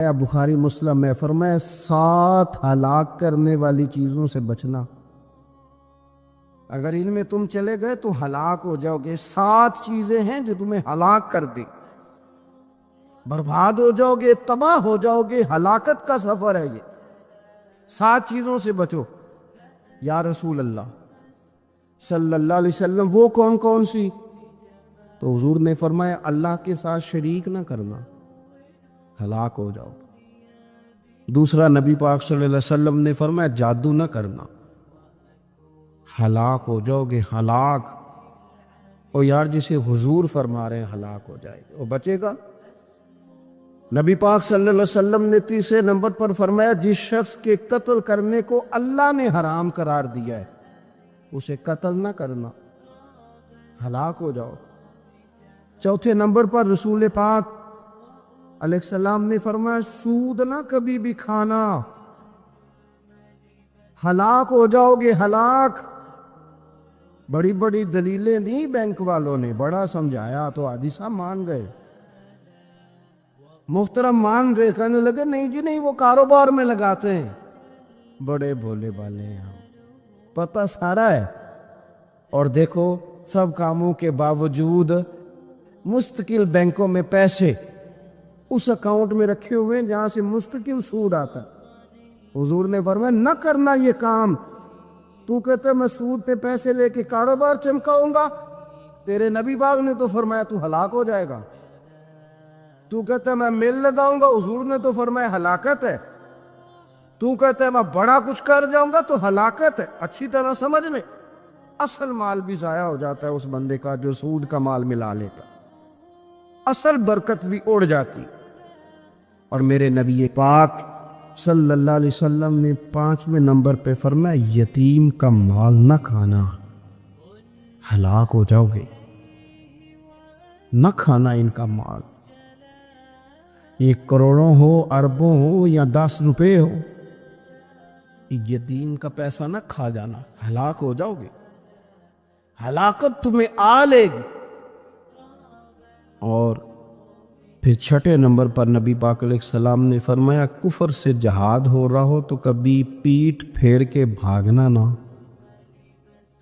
بخاری مسلم میں فرمایا 7 ہلاک کرنے والی چیزوں سے بچنا، اگر ان میں تم چلے گئے تو ہلاک ہو جاؤ گے۔ 7 چیزیں ہیں جو تمہیں ہلاک کر دیں، برباد ہو جاؤ گے، تباہ ہو جاؤ گے، ہلاکت کا سفر ہے یہ۔ 7 چیزوں سے بچو یا رسول اللہ صلی اللہ علیہ وسلم، وہ کون کون سی؟ تو حضور نے فرمایا اللہ کے ساتھ شریک نہ کرنا، ہلاک ہو جاؤ۔ دوسرا نبی پاک صلی اللہ علیہ وسلم نے فرمایا جادو نہ کرنا، ہلاک ہو جاؤ گے، ہلاک۔ اور یار جسے حضور فرما رہے ہیں ہلاک ہو جائے گا، وہ بچے گا؟ نبی پاک صلی اللہ علیہ وسلم نے تیسرے نمبر پر فرمایا جس شخص کے قتل کرنے کو اللہ نے حرام قرار دیا ہے اسے قتل نہ کرنا، ہلاک ہو جاؤ۔ چوتھے نمبر پر رسول پاک علیہ السلام نے فرمایا سود نہ کبھی بھی کھانا، ہلاک ہو جاؤ گے، ہلاک۔ بڑی بڑی دلیلیں دی بینک والوں نے، بڑا سمجھایا تو حاجی صاحب مان گئے، محترم مان گئے، کہنے لگے نہیں جی نہیں، وہ کاروبار میں لگاتے ہیں۔ بڑے بھولے بالے ہیں ہم، پتہ سارا ہے۔ اور دیکھو سب کاموں کے باوجود مستقل بینکوں میں پیسے اس اکاؤنٹ میں رکھے ہوئے ہیں جہاں سے مستقل سود آتا ہے۔ حضور نے فرمایا نہ کرنا یہ کام۔ تو کہتا ہے میں سود پہ پیسے لے کے کاروبار چمکاؤں گا، تیرے نبی پاک نے تو فرمایا تو ہلاک ہو جائے گا۔ تو کہتا ہے میں میل لگاؤں گا، حضور نے تو فرمایا ہلاکت ہے۔ تو کہتا ہے میں بڑا کچھ کر جاؤں گا تو ہلاکت ہے۔ اچھی طرح سمجھ لیں، اصل مال بھی ضائع ہو جاتا ہے اس بندے کا جو سود کا مال ملا لیتا، اصل برکت بھی اڑ جاتی۔ اور میرے نبی پاک صلی اللہ علیہ وسلم نے 5ویں نمبر پہ فرمایا یتیم کا مال نہ کھانا، ہلاک ہو جاؤ گے، نہ کھانا ان کا مال۔ یہ کروڑوں ہو، اربوں ہو یا 10 روپے ہو، یتیم کا پیسہ نہ کھا جانا، ہلاک ہو جاؤ گے، ہلاکت تمہیں آ لے گی۔ اور پھر 6 نمبر پر نبی پاک علیہ السلام نے فرمایا کفر سے جہاد ہو رہا ہو تو کبھی پیٹھ پھیر کے بھاگنا نہ،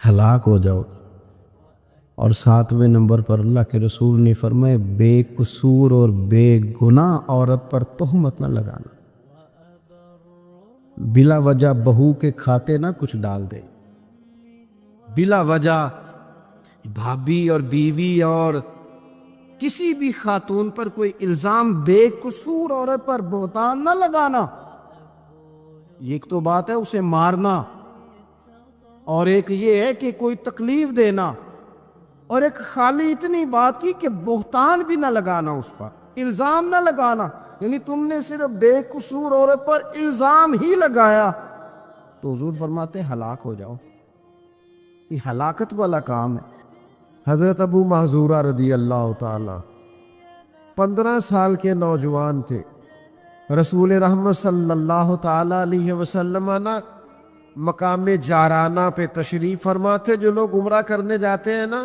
ہلاک ہو جاؤ۔ اور 7ویں نمبر پر اللہ کے رسول نے فرمایا بے قصور اور بے گناہ عورت پر تہمت نہ لگانا، بلا وجہ بہو کے کھاتے نہ کچھ ڈال دے، بلا وجہ بھابھی اور بیوی اور کسی بھی خاتون پر کوئی الزام بے قصور عورت پر بہتان نہ لگانا۔ ایک تو بات ہے اسے مارنا، اور ایک یہ ہے کہ کوئی تکلیف دینا، اور ایک خالی اتنی بات کی کہ بہتان بھی نہ لگانا، اس پر الزام نہ لگانا۔ یعنی تم نے صرف بے قصور عورت پر الزام ہی لگایا تو حضور فرماتے ہلاک ہو جاؤ۔ یہ ہلاکت والا کام ہے۔ حضرت ابو محذورہ رضی اللہ تعالی 15 سال کے نوجوان تھے، رسول رحمت صلی اللہ تعالی علیہ وسلم مقام جارانہ پہ تشریف فرماتے۔ جو لوگ عمرہ کرنے جاتے ہیں نا،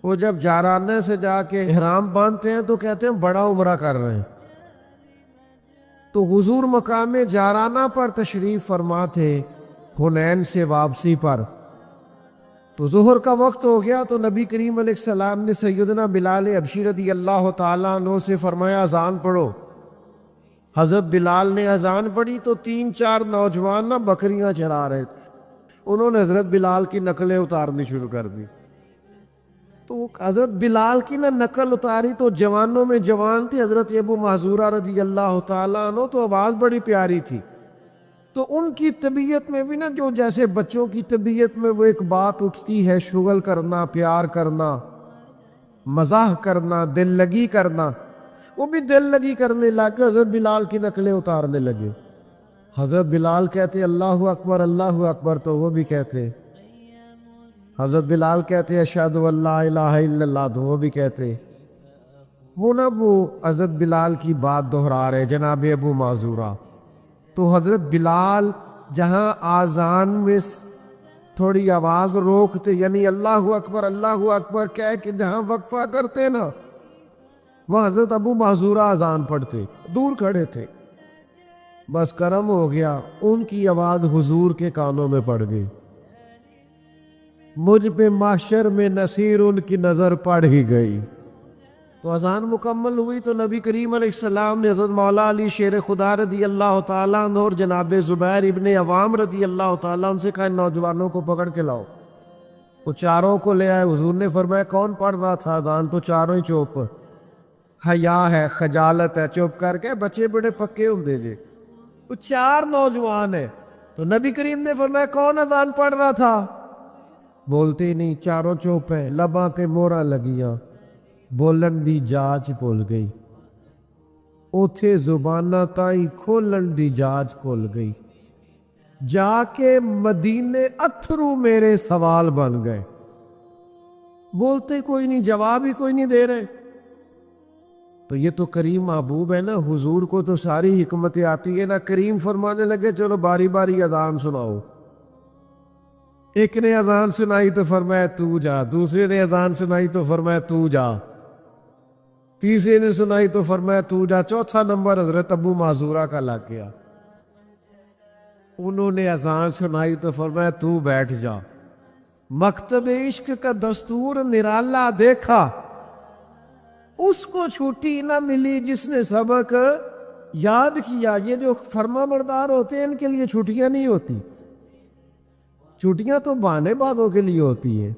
وہ جب جارانہ سے جا کے احرام باندھتے ہیں تو کہتے ہیں بڑا عمرہ کر رہے ہیں۔ تو حضور مقام جارانہ پر تشریف فرما تھے حنین سے واپسی پر۔ تو ظہر کا وقت ہو گیا تو نبی کریم علیہ السلام نے سیدنا بلال حبشی رضی اللہ تعالیٰ عنہ سے فرمایا اذان پڑھو۔ حضرت بلال نے اذان پڑھی تو 3-4 نوجوان نا بکریاں چرا رہے تھے، انہوں نے حضرت بلال کی نقلیں اتارنی شروع کر دی۔ تو حضرت بلال کی نہ نقل اتاری تو جوانوں میں جوان تھے حضرت ابو محذورہ رضی اللہ تعالیٰ عنہ، تو آواز بڑی پیاری تھی۔ تو ان کی طبیعت میں بھی نا جو جیسے بچوں کی طبیعت میں وہ ایک بات اٹھتی ہے، شغل کرنا، پیار کرنا، مزاح کرنا، دل لگی کرنا، وہ بھی دل لگی کرنے لگے، حضرت بلال کی نقلیں اتارنے لگے۔ حضرت بلال کہتے اللہ اکبر اللہ اکبر تو وہ بھی کہتے، حضرت بلال کہتے اشہد ان لا الہ الا اللہ تو وہ بھی کہتے۔ وہ نا وہ حضرت بلال کی بات دہرا رہے جناب ابو معذورہ۔ تو حضرت بلال جہاں آذان میں تھوڑی آواز روکتے، یعنی اللہ اکبر کہہ کے جہاں وقفہ کرتے نا، وہ حضرت ابو محذورہ اذان پڑھتے، دور کھڑے تھے، بس کرم ہو گیا ان کی آواز حضور کے کانوں میں پڑ گئی، مجھ پہ محشر میں نصیر ان کی نظر پڑ ہی گئی۔ تو اذان مکمل ہوئی تو نبی کریم علیہ السلام نے حضرت مولا علی شیر خدا رضی اللہ تعالیٰ عنہ اور جناب زبیر ابن عوام رضی اللہ تعالیٰ عنہ سے کہا، ان نوجوانوں کو پکڑ کے لاؤ۔ وہ چاروں کو لے آئے، حضور نے فرمایا کون پڑھ رہا تھا اذان؟ تو چاروں ہی چوپ، حیا ہے، خجالت ہے، چپ کر کے بچے بڑے پکے ہوں دے جے، وہ چار نوجوان ہیں۔ تو نبی کریم نے فرمایا کون اذان پڑھ رہا تھا؟ بولتے ہی نہیں، چاروں چوپ ہیں، لباں تے موہراں لگیاں، بولن دی جاچ بھول گئی، اوتھے زباناں تائیں کھولن دی جاچ بھول گئی، جا کے مدینے اتھرو میرے سوال بن گئے، بولتے کوئی نہیں، جواب ہی کوئی نہیں دے رہے۔ تو یہ تو کریم محبوب ہے نا، حضور کو تو ساری حکمتیں آتی ہے نا۔ کریم فرمانے لگے چلو باری باری اذان سناؤ۔ ایک نے اذان سنائی تو فرمایا تو جا، دوسرے نے اذان سنائی تو فرمایا تو جا، تیسرے نے سنائی تو فرمایا تو جا، چوتھا نمبر حضرت ابو معذورہ کا لگ گیا۔ انہوں نے اذان سنائی تو فرمایا تو بیٹھ جا۔ مکتب عشق کا دستور نرالا دیکھا، اس کو چھٹی نہ ملی جس نے سبق یاد کیا۔ یہ جو فرما بردار ہوتے ہیں ان کے لیے چھٹیاں نہیں ہوتی، چھٹیاں تو بہانے بازوں کے لیے ہوتی ہیں۔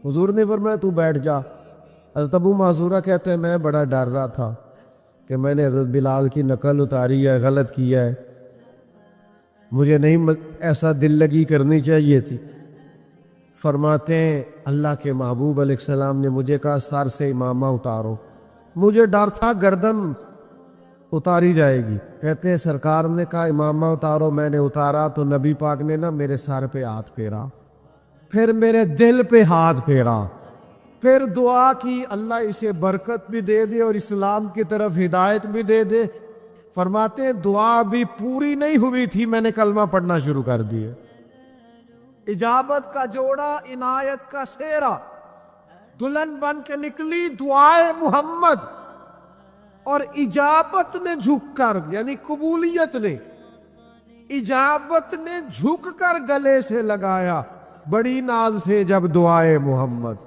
حضور نے فرمایا تو بیٹھ جا۔ حضرت ابو معذورہ کہتے ہیں میں بڑا ڈر رہا تھا کہ میں نے حضرت بلال کی نقل اتاری ہے، غلط کیا ہے، مجھے نہیں ایسا دل لگی کرنی چاہیے تھی۔ فرماتے ہیں اللہ کے محبوب علیہ السلام نے مجھے کہا سر سے امامہ اتارو، مجھے ڈر تھا گردن اتاری جائے گی۔ کہتے ہیں سرکار نے کہا امامہ اتارو، میں نے اتارا تو نبی پاک نے نا میرے سر پہ ہاتھ پھیرا، پھر میرے دل پہ ہاتھ پھیرا، پھر دعا کی اللہ اسے برکت بھی دے دے اور اسلام کی طرف ہدایت بھی دے دے۔ فرماتے ہیں دعا بھی پوری نہیں ہوئی تھی میں نے کلمہ پڑھنا شروع کر دیا۔ اجابت کا جوڑا، عنایت کا سہرا، دلہن بن کے نکلی دعائے محمد، اور اجابت نے جھک کر، یعنی قبولیت نے، اجابت نے جھک کر گلے سے لگایا بڑی ناز سے جب دعائے محمد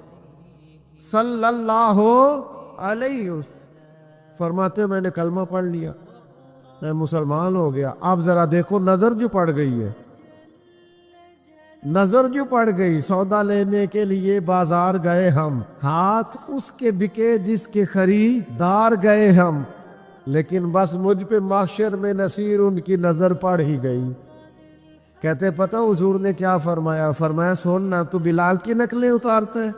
صلی اللہ علیہ وسلم۔ فرماتے میں نے کلمہ پڑھ لیا، میں مسلمان ہو گیا۔ آپ ذرا دیکھو نظر جو پڑ گئی ہے، نظر جو پڑ گئی۔ سودا لینے کے لیے بازار گئے ہم، ہاتھ اس کے بکے جس کے خریدار گئے ہم، لیکن بس مجھ پہ محشر میں نصیر ان کی نظر پڑ ہی گئی۔ کہتے پتہ حضور نے کیا فرمایا؟ فرمایا سن نہ تو بلال کی نقلیں اتارتا ہے۔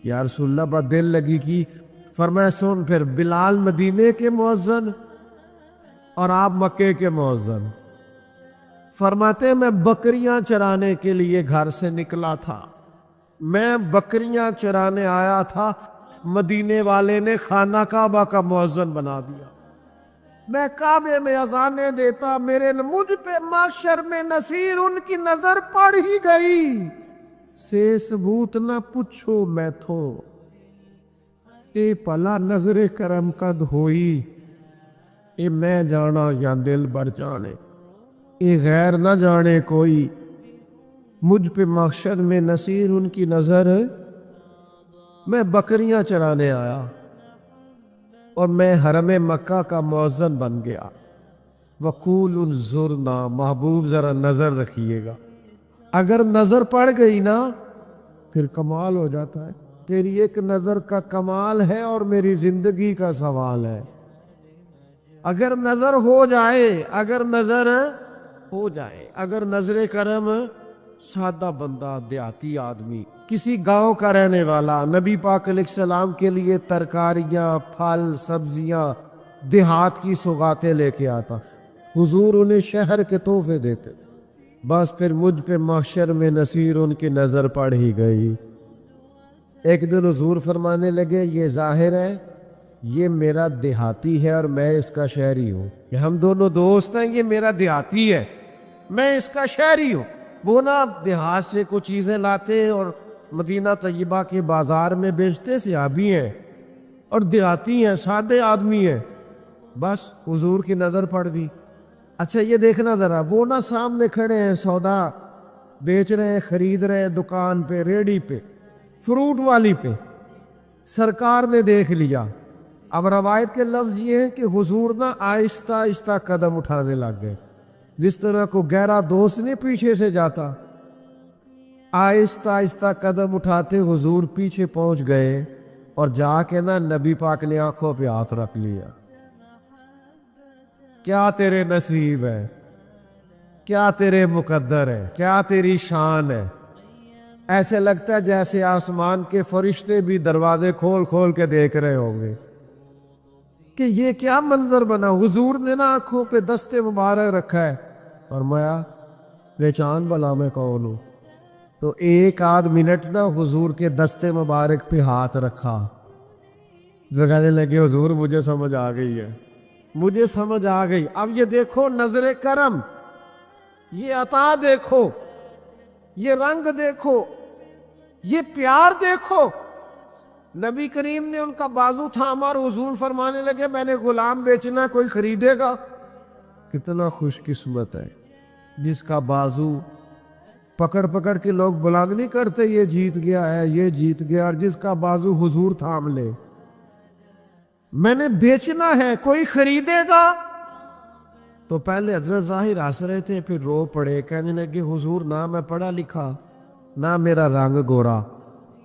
یا رسول اللہ بات دل لگی کی۔ فرمایا سن پھر بلال مدینے کے مؤذن اور آپ مکے کے مؤذن۔ فرماتے میں بکریاں چرانے کے لیے گھر سے نکلا تھا، میں بکریاں چرانے آیا تھا، مدینے والے نے خانہ کعبہ کا مؤذن بنا دیا، میں کعبے میں اذانیں دیتا، مجھ پہ محشر میں نصیر ان کی نظر پڑ ہی گئی۔ سے ثبوت نہ پوچھو میں تھو، اے پلا نظر کرم قد ہوئی، اے میں جانا یا دل بر جانے، اے غیر نہ جانے کوئی، مجھ پہ محشر میں نصیر ان کی نظر۔ میں بکریاں چرانے آیا اور میں حرم مکہ کا مؤذن بن گیا۔ وقول انظرنا، محبوب ذرا نظر رکھیے گا، اگر نظر پڑ گئی نا پھر کمال ہو جاتا ہے۔ تیری ایک نظر کا کمال ہے اور میری زندگی کا سوال ہے۔ اگر نظر ہو جائے، اگر نظر ہو جائے، اگر نظر کرم سادہ بندہ، دیہاتی آدمی، کسی گاؤں کا رہنے والا، نبی پاک علیہ السلام کے لیے ترکاریاں، پھل، سبزیاں، دیہات کی سوغاتیں لے کے آتا، حضور انہیں شہر کے تحفے دیتے، بس پھر مجھ پہ محشر میں نصیر ان کی نظر پڑ ہی گئی۔ ایک دن حضور فرمانے لگے یہ ظاہر ہے یہ میرا دیہاتی ہے اور میں اس کا شہری ہوں، کہ ہم دونوں دوست ہیں، یہ میرا دیہاتی ہے، میں اس کا شہری ہوں۔ وہ نا دیہات سے کچھ چیزیں لاتے اور مدینہ طیبہ کے بازار میں بیچتے، صحابی ہیں، اور دیہاتی ہیں، سادے آدمی ہیں، بس حضور کی نظر پڑ گئی۔ اچھا یہ دیکھنا ذرا، وہ نہ سامنے کھڑے ہیں، سودا بیچ رہے ہیں، خرید رہے ہیں، دکان پہ، ریڑھی پہ، فروٹ والی پہ، سرکار نے دیکھ لیا۔ اب روایت کے لفظ یہ ہیں کہ حضور نہ آہستہ آہستہ قدم اٹھانے لگ گئے، جس طرح کو گہرا دوست نہیں پیچھے سے جاتا، آہستہ آہستہ قدم اٹھاتے حضور پیچھے پہنچ گئے، اور جا کے نا نبی پاک نے آنکھوں پہ ہاتھ رکھ لیا۔ کیا تیرے نصیب ہے، کیا تیرے مقدر ہے، کیا تیری شان ہے۔ ایسے لگتا ہے جیسے آسمان کے فرشتے بھی دروازے کھول کھول کے دیکھ رہے ہوں گے کہ یہ کیا منظر بنا۔ حضور نے نا آنکھوں پہ دست مبارک رکھا ہے، فرمایا پہچان بلا میں کون ہوں۔ تو ایک آدھ منٹ نا حضور کے دست مبارک پہ ہاتھ رکھا، جو کہنے لگے حضور مجھے سمجھ آ گئی ہے، مجھے سمجھ آ گئی۔ اب یہ دیکھو نظر کرم، یہ عطا دیکھو، یہ رنگ دیکھو، یہ پیار دیکھو۔ نبی کریم نے ان کا بازو تھاما اور حضور فرمانے لگے میں نے غلام بیچنا، کوئی خریدے گا؟ کتنا خوش قسمت ہے جس کا بازو پکڑ پکڑ کے لوگ بلند نہیں کرتے یہ جیت گیا ہے، یہ جیت گیا، اور جس کا بازو حضور تھام لے۔ میں نے بیچنا ہے، کوئی خریدے گا؟ تو پہلے حضرت ظاہر ہنس رہے تھے، پھر رو پڑے، کہنے لگے حضور نہ میں پڑھا لکھا، نہ میرا رنگ گورا،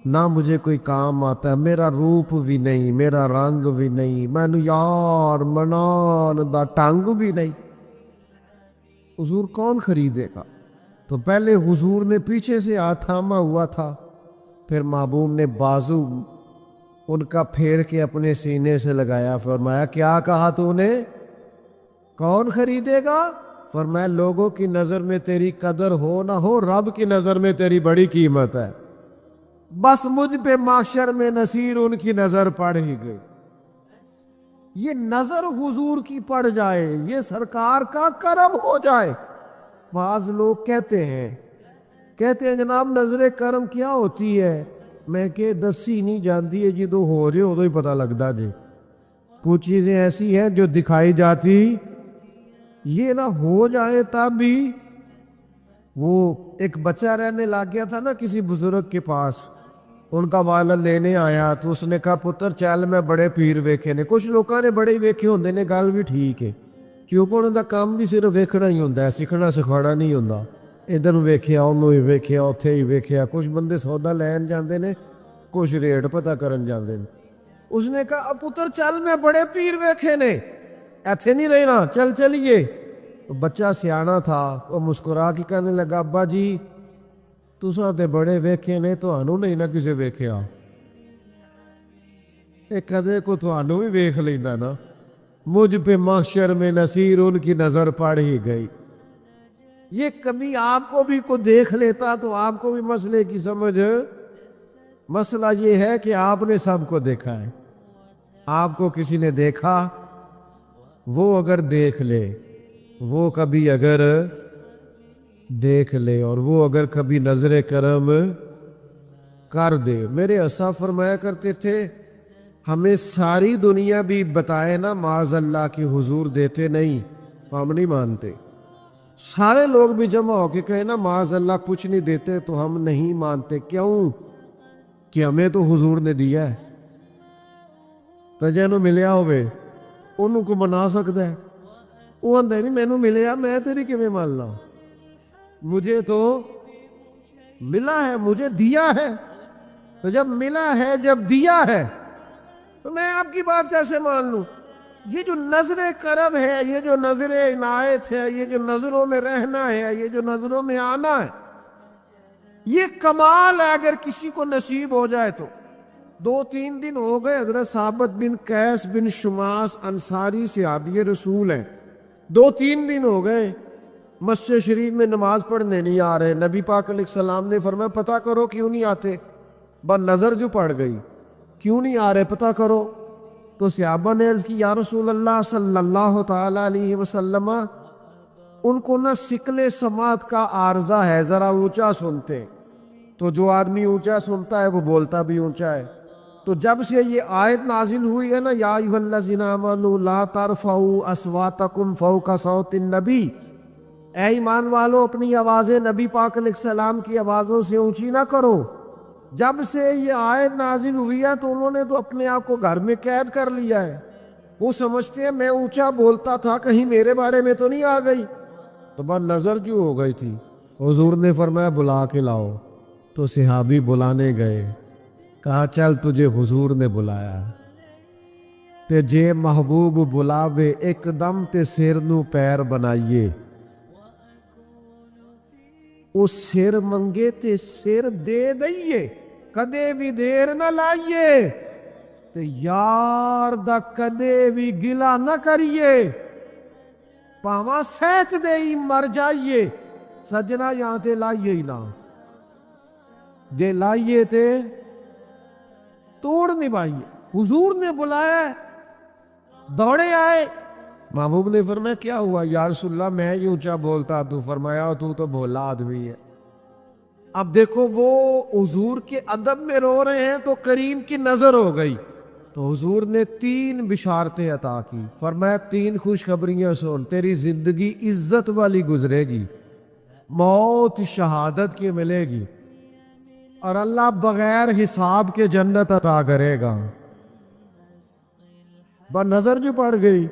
نہ مجھے کوئی کام آتا ہے، میرا روپ بھی نہیں، میرا رنگ بھی نہیں، میں نے یار منان دا ٹنگ بھی نہیں، حضور کون خریدے گا؟ تو پہلے حضور نے پیچھے سے ہاتھ تھاما ہوا تھا، پھر محبوب نے بازو ان کا پھیر کے اپنے سینے سے لگایا، فرمایا کیا کہا تو نے، کون خریدے گا؟ فرمایا لوگوں کی نظر میں تیری قدر ہو نہ ہو، رب کی نظر میں تیری بڑی قیمت ہے۔ بس مجھ پہ معاشر میں نصیر ان کی نظر پڑ ہی گئی۔ یہ نظر حضور کی پڑ جائے، یہ سرکار کا کرم ہو جائے۔ بعض لوگ کہتے ہیں جناب نظر کرم کیا ہوتی ہے؟ میں کہ دسی نہیں جانتی ہے، جدو ہو جائے ادو ہی پتہ لگتا جی۔ کچھ چیزیں ایسی ہیں جو دکھائی جاتی، یہ نہ ہو جائے تب بھی۔ وہ ایک بچہ رہنے لگ گیا تھا نا کسی بزرگ کے پاس، ان کا والد لینے آیا تو اس نے کہا پتر چل میں بڑے پیر ویکھے نے۔ کچھ لوگوں نے بڑے ویکھے ہوندے نے، گل بھی ٹھیک ہے، کیونکہ انہوں کا کام بھی صرف ویکھنا ہی ہوتا ہے، سیکھنا سکھانا نہیں ہوتا۔ ادھر ویکھیا، انہوں ہی ویکھیا، اتھے ہی ویکھیا۔ کچھ بندے سودا لین جاندے نے، کچھ ریٹ پتہ کرن جاندے نے۔ اس نے کہا پتر چل میں بڑے پیر ویکھے نے، ایتھے نہیں رہنا، چل چلیے۔ بچہ سیانا تھا، وہ مسکرا کے کہنے لگا ابا جی تساں تے بڑے ویکھے نے، تہانوں نہیں نہ کسے ویکھیا، ایک کدے کو تہانوں بھی ویکھ لیندا نا۔ مجھ پہ محشر میں نصیر ان کی نظر پڑ ہی گئی۔ یہ کبھی آپ کو بھی کو دیکھ لیتا تو آپ کو بھی مسئلے کی سمجھ۔ مسئلہ یہ ہے کہ آپ نے سب کو دیکھا ہے، آپ کو کسی نے دیکھا، وہ اگر دیکھ لے، وہ کبھی اگر دیکھ لے، اور وہ اگر کبھی نظر کرم کر دے۔ میرے اسا فرمایا کرتے تھے ہمیں ساری دنیا بھی بتائے نا معاذ اللہ کی حضور دیتے نہیں، ہم نہیں مانتے۔ سارے لوگ بھی جمع ہو کے کہیں نا معاذ اللہ کچھ نہیں دیتے تو ہم نہیں مانتے۔ کیوں؟ کہ ہمیں تو حضور نے دیا ہے۔ تجھے ملیا ہوئے انہوں کو منا سکتا ہے، وہ اندر نہیں مینوں ملیا میں تیری کیویں مان لاؤں، مجھے تو ملا ہے، مجھے دیا ہے۔ تو جب ملا ہے، جب دیا ہے، تو میں آپ کی بات کیسے مان لوں؟ یہ جو نظر کرم ہے، یہ جو نظر عنایت ہے، یہ جو نظروں میں رہنا ہے، یہ جو نظروں میں آنا ہے، یہ کمال ہے اگر کسی کو نصیب ہو جائے تو۔ 2-3 دن ہو گئے، حضرت ثابت بن قیس بن شماس انصاری صحابی رسول ہیں، 2-3 دن ہو گئے مسجد شریف میں نماز پڑھنے نہیں آ رہے۔ نبی پاک علیہ السلام نے فرمایا پتہ کرو کیوں نہیں آتے، بس نظر جو پڑ گئی، کیوں نہیں آ رہے پتہ کرو۔ تو صحابہ نے عرض کی یا رسول اللہ صلی اللہ تعالیٰ علیہ وسلم، ان کو نہ سکل سماعت کا عارضہ ہے، ذرا اونچا سنتے، تو جو آدمی اونچا سنتا ہے وہ بولتا بھی اونچا ہے، تو جب سے یہ آیت نازل ہوئی ہے نا، یا ایھا الذین آمنوا لا ترفعوا اصواتکم فوق صوت النبی، اے ایمان والو اپنی آوازیں نبی پاک علیہ السلام کی آوازوں سے اونچی نہ کرو. جب سے یہ آیت نازل ہوئی ہے تو انہوں نے تو اپنے آپ کو گھر میں قید کر لیا ہے. وہ سمجھتے ہیں میں اونچا بولتا تھا کہیں میرے بارے میں تو نہیں آ گئی. تو بس نظر جو ہو گئی تھی. حضور نے فرمایا بلا کے لاؤ. تو صحابی بلانے گئے. کہا چل تجھے حضور نے بلایا تے جے محبوب بلاوے ایک دم تے سر نو پیر بنائیے. اس سر منگے تے سر دے دئیے، کدے بھی دیر نہ لائیے تے یار دا کدے بھی گلا نہ کریے، پاواں سینک دے ہی مر جائیے. سجنا یہاں تے لائیے ہی نہ، جے لائیے تے توڑ نہیں پائیے. حضور نے بلایا ہے، دوڑے آئے. محبوب نے فرمایا کیا ہوا یا رسول اللہ، میں ہی اونچا بولتا. تو فرمایا تو بھولا آدمی ہے. اب دیکھو وہ حضور کے ادب میں رو رہے ہیں تو کریم کی نظر ہو گئی. تو حضور نے 3 بشارتیں عطا کی. فرمایا 3 خوشخبریاں سن، تیری زندگی عزت والی گزرے گی، موت شہادت کی ملے گی، اور اللہ بغیر حساب کے جنت عطا کرے گا. بس نظر جو پڑ گئی.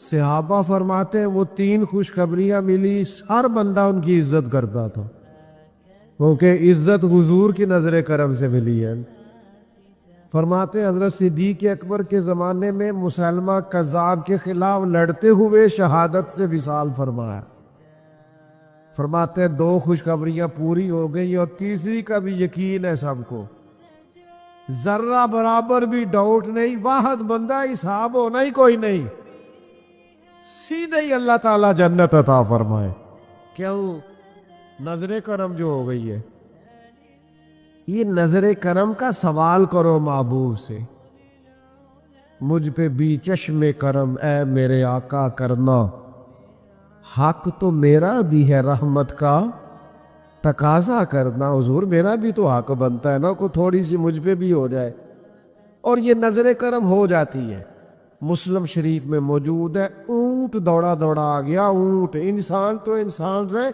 صحابہ فرماتے ہیں وہ 3 خوشخبریاں ملی، ہر بندہ ان کی عزت کرتا تھا، کیونکہ عزت حضور کی نظر کرم سے ملی ہے. فرماتے ہیں حضرت صدیق اکبر کے زمانے میں مسلمہ کذاب کے خلاف لڑتے ہوئے شہادت سے وصال فرمایا. فرماتے ہیں 2 خوشخبریاں پوری ہو گئی اور تیسری کا بھی یقین ہے سب کو، ذرہ برابر بھی ڈاؤٹ نہیں. واحد بندہ حساب ہونا ہی کوئی نہیں، سیدھے ہی اللہ تعالیٰ جنت عطا فرمائے. کیوں؟ نظر کرم جو ہو گئی ہے. یہ نظر کرم کا سوال کرو محبوب سے. مجھ پہ بھی چشم کرم اے میرے آقا کرنا، حق تو میرا بھی ہے رحمت کا تقاضا کرنا. حضور میرا بھی تو حق بنتا ہے نا، کو تھوڑی سی مجھ پہ بھی ہو جائے. اور یہ نظر کرم ہو جاتی ہے. مسلم شریف میں موجود ہے، اونٹ دوڑا دوڑا آ گیا. اونٹ، انسان تو انسان رہے،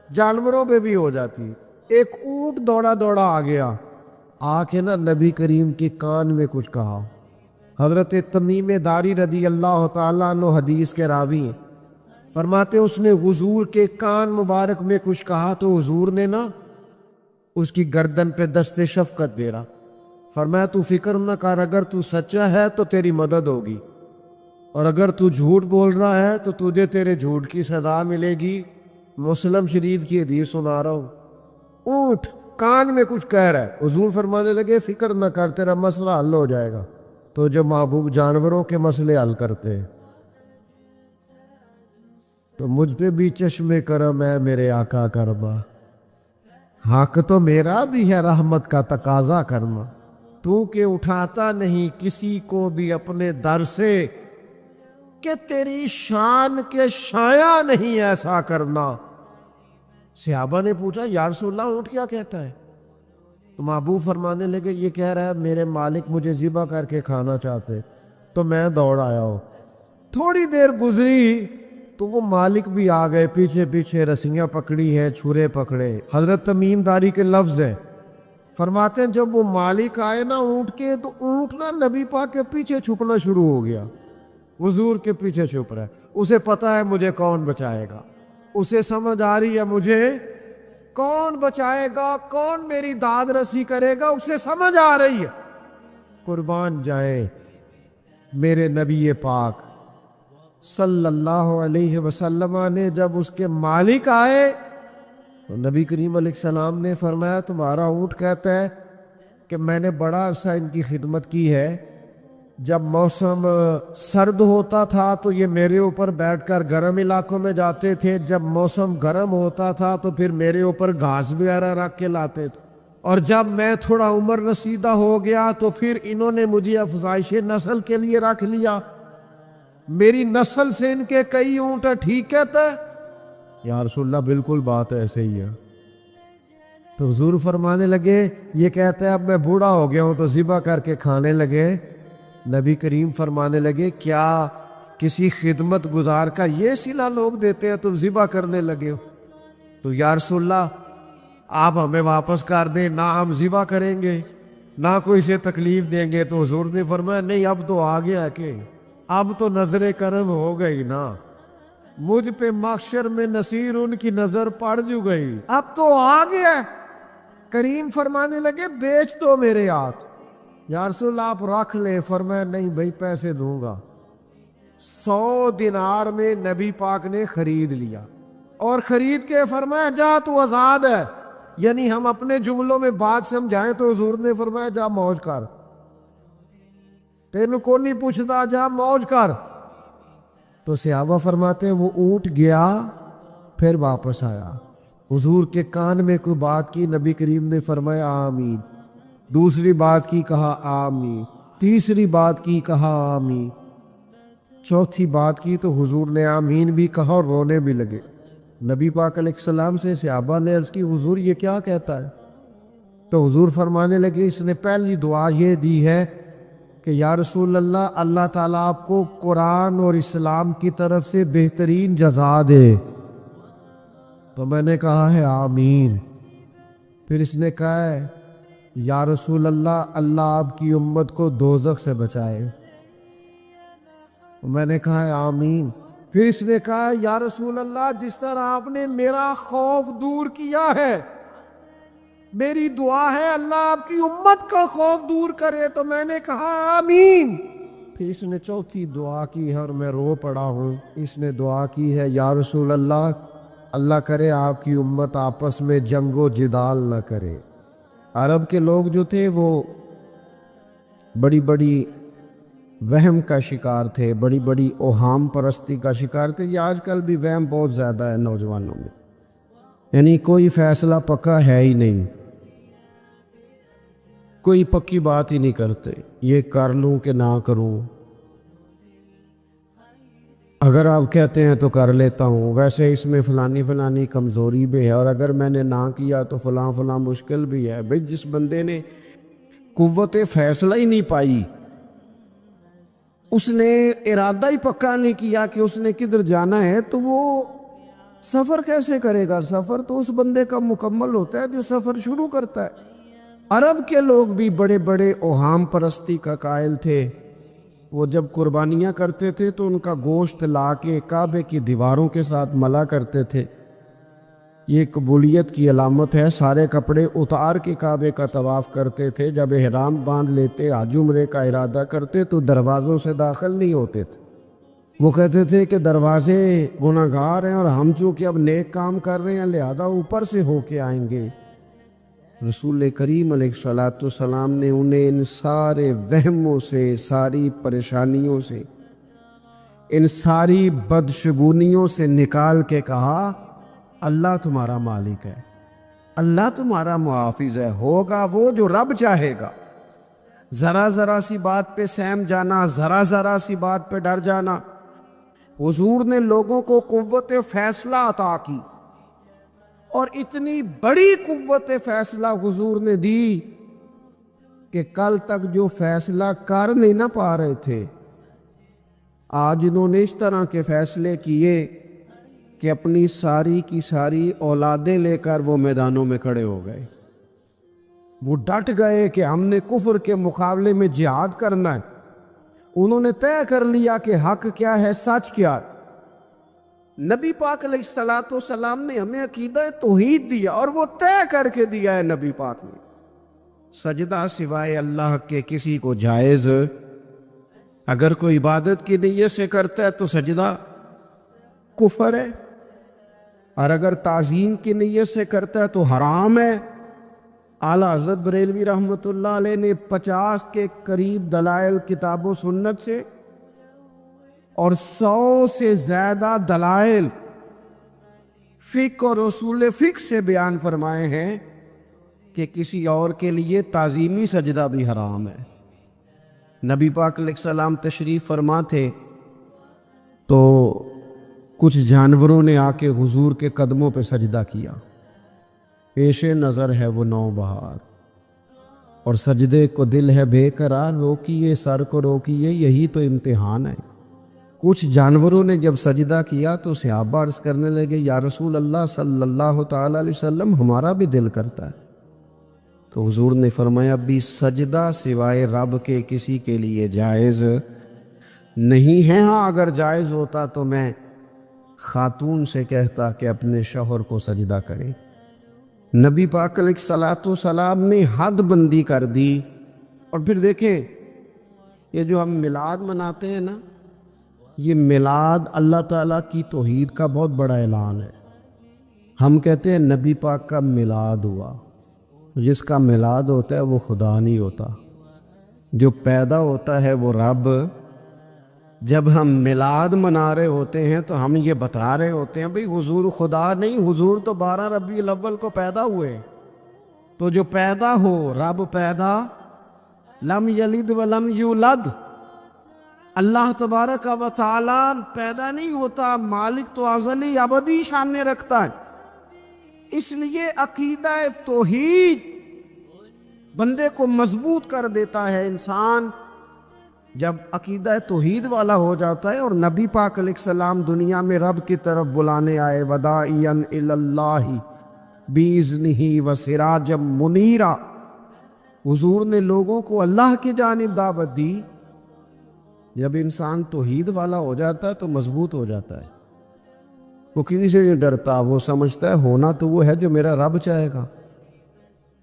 جانوروں پہ بھی ہو جاتی ہے. ایک اونٹ دوڑا دوڑا آ گیا، آ کے نا نبی کریم کے کان میں کچھ کہا. حضرت تمیم داری رضی اللہ تعالیٰ عنہ حدیث کے راوی ہیں. فرماتے اس نے حضور کے کان مبارک میں کچھ کہا تو حضور نے نا اس کی گردن پہ دست شفقت دے رہا. فرمایا تو فکر نہ کر، اگر تو سچا ہے تو تیری مدد ہوگی، اور اگر تو جھوٹ بول رہا ہے تو تجھے تیرے جھوٹ کی سزا ملے گی. مسلم شریف کی حدیث سنا رہا ہوں. اونٹ کان میں کچھ کہہ رہا ہے. حضور فرمانے لگے فکر نہ کر، تیرا مسئلہ حل ہو جائے گا. تو جب محبوب جانوروں کے مسئلے حل کرتے ہیں تو مجھ پہ بھی چشم کرم ہے میرے آقا کرما، حق تو میرا بھی ہے رحمت کا تقاضا کرنا. تو کہ اٹھاتا نہیں کسی کو بھی اپنے در سے، کہ تیری شان کے شایع نہیں ایسا کرنا. صحابہ نے پوچھا یا رسول اللہ اونٹ کیا کہتا ہے؟ تو محبوب فرمانے لگے یہ کہہ رہا ہے میرے مالک مجھے ذبح کر کے کھانا چاہتے، تو میں دوڑ آیا ہوں. تھوڑی دیر گزری تو وہ مالک بھی آ گئے، پیچھے پیچھے رسیاں پکڑی ہیں، چھرے پکڑے. حضرت تمیم داری کے لفظ ہیں. فرماتے ہیں جب وہ مالک آئے نا اونٹ کے، تو اونٹ نا نبی پاک کے پیچھے چھپنا شروع ہو گیا. حضور کے پیچھے چھپ رہا ہے. اسے پتا ہے مجھے کون بچائے گا، اسے سمجھ آ رہی ہے مجھے کون بچائے گا، کون میری داد رسی کرے گا، اسے سمجھ آ رہی ہے. قربان جائیں میرے نبی پاک صلی اللہ علیہ وسلم نے جب اس کے مالک آئے تو نبی کریم علیہ السلام نے فرمایا تمہارا اونٹ کہتا ہے کہ میں نے بڑا عرصہ ان کی خدمت کی ہے. جب موسم سرد ہوتا تھا تو یہ میرے اوپر بیٹھ کر گرم علاقوں میں جاتے تھے، جب موسم گرم ہوتا تھا تو پھر میرے اوپر گھاس وغیرہ رکھ کے لاتے تھے، اور جب میں تھوڑا عمر رسیدہ ہو گیا تو پھر انہوں نے مجھے افزائش نسل کے لیے رکھ لیا. میری نسل سے ان کے کئی اونٹ ٹھیک کہتا ہے؟ یا رسول اللہ بالکل بات ایسے ہی ہے. تو حضور فرمانے لگے یہ کہتا ہے اب میں بوڑھا ہو گیا ہوں تو ذبح کر کے کھانے لگے. نبی کریم فرمانے لگے کیا کسی خدمت گزار کا یہ صلہ لوگ دیتے ہیں تم ذبح کرنے لگے ہو؟ تو یا رسول اللہ آپ ہمیں واپس کر دیں، نہ ہم ذبح کریں گے نہ کوئی سے تکلیف دیں گے. تو حضور نے فرمایا نہیں اب تو آ گیا کہ اب تو نظر کرم ہو گئی نا، مجھ پہ محشر میں نصیر ان کی نظر پڑ جو گئی، اب تو آ گیا. کریم فرمانے لگے بیچ دو میرے ہاتھ. یا رسول اللہ آپ رکھ لیں. فرمایا نہیں بھائی پیسے دوں گا. 100 دینار میں نبی پاک نے خرید لیا اور خرید کے فرمایا جا تو آزاد ہے. یعنی ہم اپنے جملوں میں بات سمجھائیں تو حضور نے فرمایا جا موج کر، تینوں کو نہیں پوچھتا، جا موج کر. تو صحابہ فرماتے ہیں وہ اونٹ گیا پھر واپس آیا، حضور کے کان میں کوئی بات کی، نبی کریم نے فرمایا آمین. دوسری بات کی کہا آمین، تیسری بات کی کہا آمین، چوتھی بات کی تو حضور نے آمین بھی کہا اور رونے بھی لگے. نبی پاک علیہ السلام سے صحابہ نے عرض کی حضور یہ کیا کہتا ہے؟ تو حضور فرمانے لگے اس نے پہلی دعا یہ دی ہے کہ یا رسول اللہ اللہ تعالیٰ آپ کو قرآن اور اسلام کی طرف سے بہترین جزا دے. تو میں نے کہا ہے آمین. پھر اس نے کہا ہے یا رسول اللہ اللہ آپ کی امت کو دوزخ سے بچائے. میں نے کہا ہے آمین. پھر اس نے کہا یا رسول اللہ جس طرح آپ نے میرا خوف دور کیا ہے میری دعا ہے اللہ آپ کی امت کا خوف دور کرے. تو میں نے کہا آمین. پھر اس نے چوتھی دعا کی ہے اور میں رو پڑا ہوں. اس نے دعا کی ہے یا رسول اللہ اللہ کرے آپ کی امت آپس میں جنگ و جدال نہ کرے. عرب کے لوگ جو تھے وہ بڑی بڑی وہم کا شکار تھے، بڑی بڑی اوہام پرستی کا شکار تھے. یہ آج کل بھی وہم بہت زیادہ ہے نوجوانوں میں، یعنی کوئی فیصلہ پکا ہے ہی نہیں، کوئی پکی بات ہی نہیں کرتے، یہ کر لوں کہ نہ کروں، اگر آپ کہتے ہیں تو کر لیتا ہوں، ویسے اس میں فلانی کمزوری بھی ہے، اور اگر میں نے نہ کیا تو فلاں مشکل بھی ہے. بھئی جس بندے نے قوت فیصلہ ہی نہیں پائی، اس نے ارادہ ہی پکا نہیں کیا کہ اس نے کدھر جانا ہے، تو وہ سفر کیسے کرے گا؟ سفر تو اس بندے کا مکمل ہوتا ہے جو سفر شروع کرتا ہے. عرب کے لوگ بھی بڑے بڑے اوہام پرستی کا قائل تھے. وہ جب قربانیاں کرتے تھے تو ان کا گوشت لا کے کعبے کی دیواروں کے ساتھ ملا کرتے تھے. یہ قبولیت کی علامت ہے. سارے کپڑے اتار کے کعبے کا طواف کرتے تھے. جب احرام باندھ لیتے، حج عمرے کا ارادہ کرتے تو دروازوں سے داخل نہیں ہوتے تھے. وہ کہتے تھے کہ دروازے گناہگار ہیں اور ہم چونکہ اب نیک کام کر رہے ہیں لہذا اوپر سے ہو کے آئیں گے. رسول کریم علیہ السلام نے انہیں ان سارے وہموں سے، ساری پریشانیوں سے، ان ساری بدشگونیوں سے نکال کے کہا اللہ تمہارا مالک ہے، اللہ تمہارا محافظ ہے، ہوگا وہ جو رب چاہے گا. ذرا سی بات پہ سہم جانا، ذرا سی بات پہ ڈر جانا. حضور نے لوگوں کو قوت فیصلہ عطا کی، اور اتنی بڑی قوت فیصلہ حضور نے دی کہ کل تک جو فیصلہ کر نہیں نہ پا رہے تھے، آج انہوں نے اس طرح کے فیصلے کیے کہ اپنی ساری کی ساری اولادیں لے کر وہ میدانوں میں کھڑے ہو گئے. وہ ڈٹ گئے کہ ہم نے کفر کے مقابلے میں جہاد کرنا ہے. انہوں نے طے کر لیا کہ حق کیا ہے، سچ کیا ہے. نبی پاک علیہ السلام نے ہمیں عقیدہ توحید دیا اور وہ طے کر کے دیا ہے نبی پاک نے. سجدہ سوائے اللہ کے کسی کو جائز، اگر کوئی عبادت کی نیت سے کرتا ہے تو سجدہ کفر ہے، اور اگر تعظیم کی نیت سے کرتا ہے تو حرام ہے. اعلیٰ حضرت بریلوی رحمۃ اللہ علیہ نے 50 کے قریب دلائل کتاب و سنت سے اور 100 سے زیادہ دلائل فقہ اور اصول فقہ سے بیان فرمائے ہیں کہ کسی اور کے لیے تعظیمی سجدہ بھی حرام ہے. نبی پاک علیہ السلام تشریف فرما تھے تو کچھ جانوروں نے آ کے حضور کے قدموں پہ سجدہ کیا. پیش نظر ہے وہ نوبہار، اور سجدے کو دل ہے بے قرار، روکیے سر کو روکیے، یہی تو امتحان ہے۔ کچھ جانوروں نے جب سجدہ کیا تو صحابہ عرض کرنے لگے یا رسول اللہ صلی اللہ تعالی علیہ وسلم ہمارا بھی دل کرتا ہے۔ تو حضور نے فرمایا بھی سجدہ سوائے رب کے کسی کے لیے جائز نہیں ہے، ہاں اگر جائز ہوتا تو میں خاتون سے کہتا کہ اپنے شوہر کو سجدہ کرے۔ نبی پاک علیہ الصلوۃ والسلام نے حد بندی کر دی۔ اور پھر دیکھیں یہ جو ہم میلاد مناتے ہیں نا، یہ میلاد اللہ تعالیٰ کی توحید کا بہت بڑا اعلان ہے۔ ہم کہتے ہیں نبی پاک کا میلاد ہوا، جس کا میلاد ہوتا ہے وہ خدا نہیں ہوتا، جو پیدا ہوتا ہے وہ رب۔ جب ہم میلاد منا رہے ہوتے ہیں تو ہم یہ بتا رہے ہوتے ہیں بھئی حضور خدا نہیں، حضور تو 12 ربیع الاول کو پیدا ہوئے۔ تو جو پیدا ہو، رب پیدا، لم یلد ولم یولد، اللہ تبارک و تعالی پیدا نہیں ہوتا، مالک تو ازلی ابدی شان رکھتا ہے۔ اس لیے عقیدہ توحید بندے کو مضبوط کر دیتا ہے۔ انسان جب عقیدہ توحید والا ہو جاتا ہے، اور نبی پاک علیہ السلام دنیا میں رب کی طرف بلانے آئے، وداعیا الی اللہ باذنہ وسراجا منیرا، حضور نے لوگوں کو اللہ کی جانب دعوت دی۔ جب انسان توحید والا ہو جاتا ہے تو مضبوط ہو جاتا ہے، وہ کسی سے نہیں ڈرتا، وہ سمجھتا ہے ہونا تو وہ ہے جو میرا رب چاہے گا،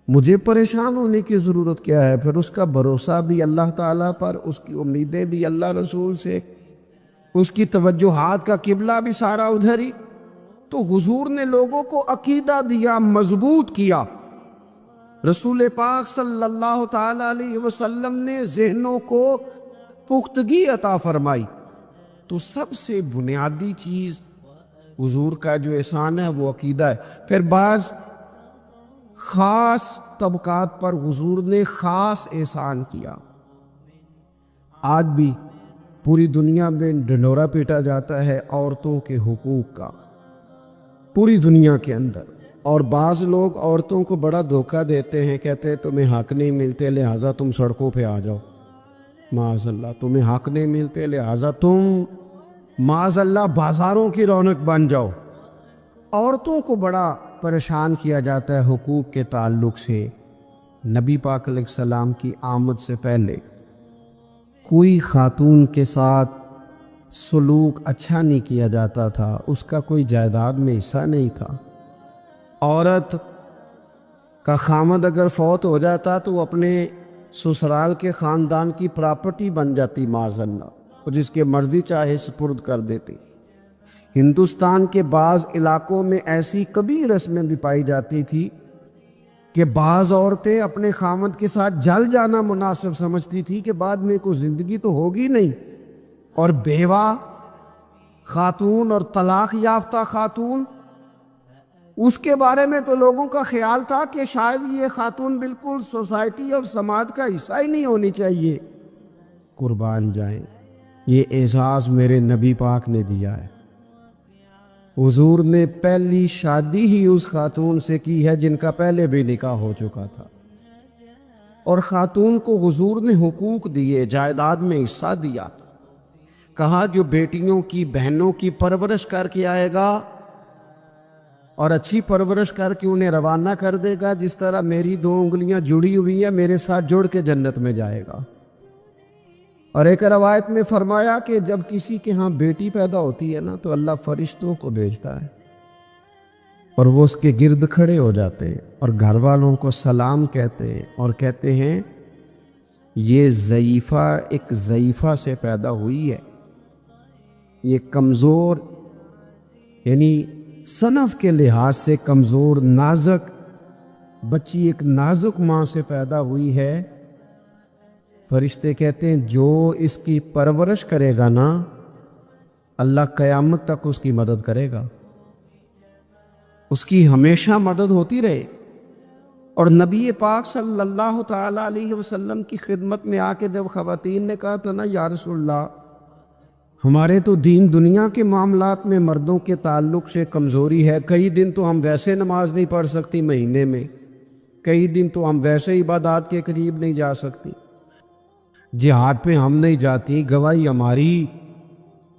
مجھے پریشان ہونے کی ضرورت کیا ہے۔ پھر اس کا بھروسہ بھی اللہ تعالیٰ پر، اس کی امیدیں بھی اللہ رسول سے، اس کی توجہات کا قبلہ بھی سارا ادھر ہی۔ تو حضور نے لوگوں کو عقیدہ دیا، مضبوط کیا۔ رسول پاک صلی اللہ تعالیٰ علیہ وسلم نے ذہنوں کو پختگی عطا فرمائی۔ تو سب سے بنیادی چیز حضور کا جو احسان ہے وہ عقیدہ ہے۔ پھر بعض خاص طبقات پر حضور نے خاص احسان کیا۔ آج بھی پوری دنیا میں ڈنڈورا پیٹا جاتا ہے عورتوں کے حقوق کا، پوری دنیا کے اندر، اور بعض لوگ عورتوں کو بڑا دھوکہ دیتے ہیں، کہتے ہیں تمہیں حق نہیں ملتے لہٰذا تم سڑکوں پہ آ جاؤ۔ معاذ اللہ، تمہیں حق نہیں ملتے لہٰذا تم معاذ اللہ بازاروں کی رونق بن جاؤ۔ عورتوں کو بڑا پریشان کیا جاتا ہے حقوق کے تعلق سے۔ نبی پاک علیہ السلام کی آمد سے پہلے کوئی خاتون کے ساتھ سلوک اچھا نہیں کیا جاتا تھا، اس کا کوئی جائیداد میں حصہ نہیں تھا۔ عورت کا خامد اگر فوت ہو جاتا تو وہ اپنے سسرال کے خاندان کی پراپرٹی بن جاتی معاذ اللہ، اور جس کے مرضی چاہے سپرد کر دیتی۔ ہندوستان کے بعض علاقوں میں ایسی کبھی رسمیں بھی پائی جاتی تھی کہ بعض عورتیں اپنے خامد کے ساتھ جل جانا مناسب سمجھتی تھی کہ بعد میں کوئی زندگی تو ہوگی نہیں، اور بیوہ خاتون اور طلاق یافتہ خاتون، اس کے بارے میں تو لوگوں کا خیال تھا کہ شاید یہ خاتون بالکل سوسائٹی اور سماج کا حصہ ہی نہیں ہونی چاہیے۔ قربان جائیں، یہ اعزاز میرے نبی پاک نے دیا ہے۔ حضور نے پہلی شادی ہی اس خاتون سے کی ہے جن کا پہلے بھی نکاح ہو چکا تھا، اور خاتون کو حضور نے حقوق دیے، جائیداد میں حصہ دیا۔ کہا جو بیٹیوں کی بہنوں کی پرورش کر کے آئے گا اور اچھی پرورش کر کے انہیں روانہ کر دے گا، جس طرح میری 2 انگلیاں جڑی ہوئی ہیں میرے ساتھ جڑ کے جنت میں جائے گا۔ اور ایک روایت میں فرمایا کہ جب کسی کے ہاں بیٹی پیدا ہوتی ہے نا تو اللہ فرشتوں کو بھیجتا ہے، اور وہ اس کے گرد کھڑے ہو جاتے ہیں اور گھر والوں کو سلام کہتے ہیں، اور کہتے ہیں یہ ضعیفہ ایک ضعیفہ سے پیدا ہوئی ہے، یہ کمزور، یعنی صنف کے لحاظ سے کمزور نازک بچی ایک نازک ماں سے پیدا ہوئی ہے۔ فرشتے کہتے ہیں جو اس کی پرورش کرے گا نا، اللہ قیامت تک اس کی مدد کرے گا، اس کی ہمیشہ مدد ہوتی رہے۔ اور نبی پاک صلی اللہ تعالیٰ علیہ وسلم کی خدمت میں آ کے جب خواتین نے کہا تھا نا یا رسول اللہ ہمارے تو دین دنیا کے معاملات میں مردوں کے تعلق سے کمزوری ہے. کئی دن تو ہم ویسے نماز نہیں پڑھ سکتی مہینے میں، کئی دن تو ہم ویسے عبادات کے قریب نہیں جا سکتی. جہاد پہ ہم نہیں جاتی، گواہی ہماری